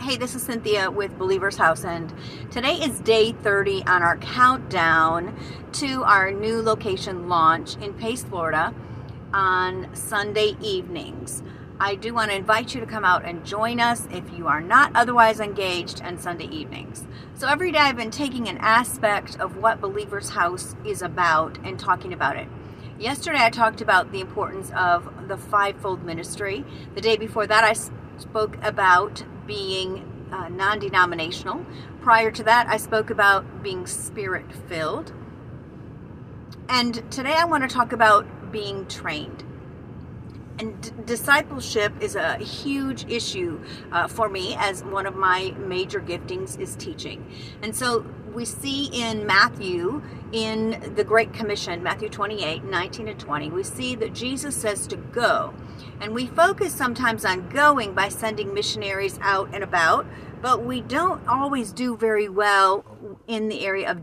Hey, this is Cynthia with Believer's House, and today is day 30 on our countdown to our new location launch in Pace, Florida on Sunday evenings. I do want to invite you to come out and join us if you are not otherwise engaged on Sunday evenings. So every day I've been taking an aspect of what Believer's House is about and talking about it. Yesterday I talked about the importance of the fivefold ministry. The day before that I spoke about being non-denominational. Prior to that, I spoke about being spirit-filled. And today I want to talk about being trained. And discipleship is a huge issue for me, as one of my major giftings is teaching. And so we see in Matthew, in the Great Commission, Matthew 28, 19 and 20, we see that Jesus says to go. And we focus sometimes on going by sending missionaries out and about, but we don't always do very well in the area of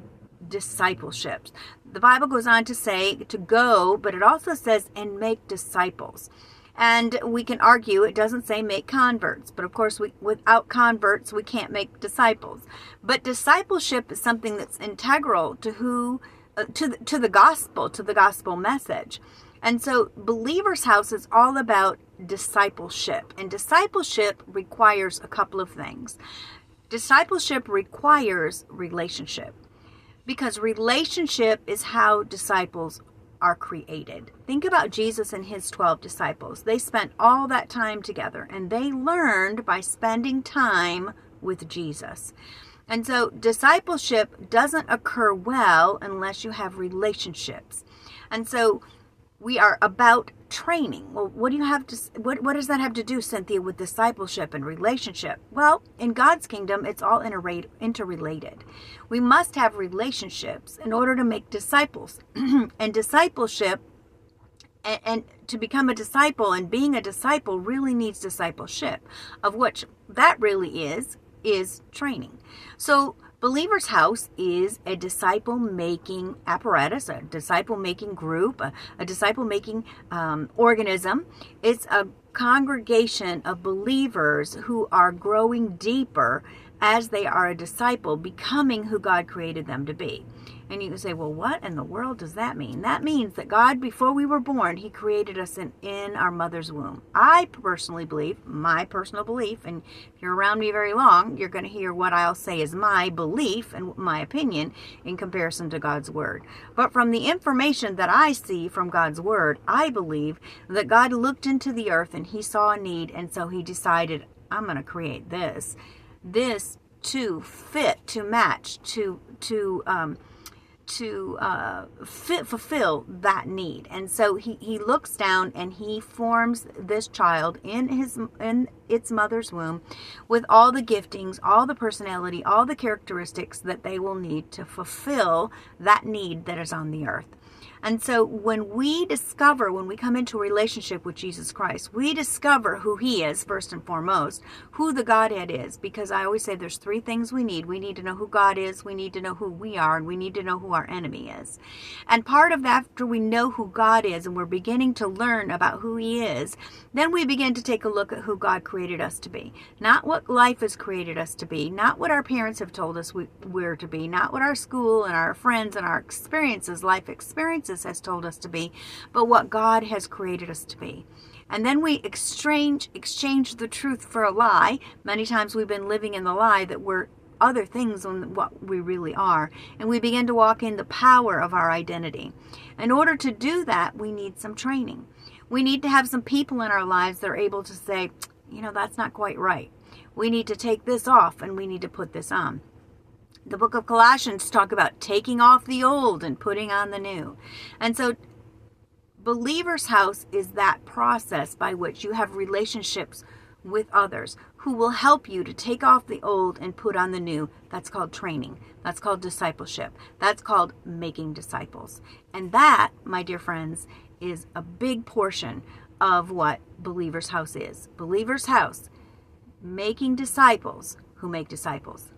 discipleships. The Bible goes on to say to go, but it also says and make disciples. And we can argue it doesn't say make converts, but of course without converts we can't make disciples. But discipleship is something that's integral to the gospel message. And so Believer's House is all about discipleship, and discipleship requires a couple of things. Discipleship requires relationship, because relationship is how disciples are created. Think about Jesus and his 12 disciples. They spent all that time together, and they learned by spending time with Jesus. And so discipleship doesn't occur well unless you have relationships. And so we are about training. Well, what does that have to do, Cynthia, with discipleship and relationship? Well, in God's kingdom, it's all interrelated. We must have relationships in order to make disciples. And discipleship, and to become a disciple and being a disciple really needs discipleship, of which that really is training. So Believer's House is a disciple-making apparatus, a disciple-making group, a disciple-making organism. It's a congregation of believers who are growing deeper as they are a disciple, becoming who God created them to be. And you can say, well, what in the world does that mean? That means that God, before we were born, he created us in our mother's womb. I personally believe, my personal belief, and if you're around me very long, you're going to hear what I'll say is my belief and my opinion in comparison to God's word. But from the information that I see from God's word, I believe that God looked into the earth and he saw a need, and so he decided, I'm going to create this to fit, to match, to fulfill that need. And so he looks down and he forms this child in its mother's womb with all the giftings, all the personality, all the characteristics that they will need to fulfill that need that is on the earth. And so when we come into a relationship with Jesus Christ, we discover who he is, first and foremost, who the Godhead is, because I always say there's three things we need. We need to know who God is, we need to know who we are, and we need to know who our enemy is. And part of that, after we know who God is and we're beginning to learn about who he is, then we begin to take a look at who God created us to be. Not what life has created us to be, not what our parents have told us we're to be, not what our school and our friends and our life experiences has told us to be, but what God has created us to be. And then we exchange the truth for a lie. Many times we've been living in the lie that we're other things than what we really are, and we begin to walk in the power of our identity. In order to do that, we need some training. We need to have some people in our lives that are able to say, that's not quite right. We need to take this off and we need to put this on. The book of Colossians talk about taking off the old and putting on the new. And so Believer's House is that process by which you have relationships with others who will help you to take off the old and put on the new. That's called training. That's called discipleship. That's called making disciples. And that, my dear friends, is a big portion of what Believer's House is. Believer's House, making disciples who make disciples.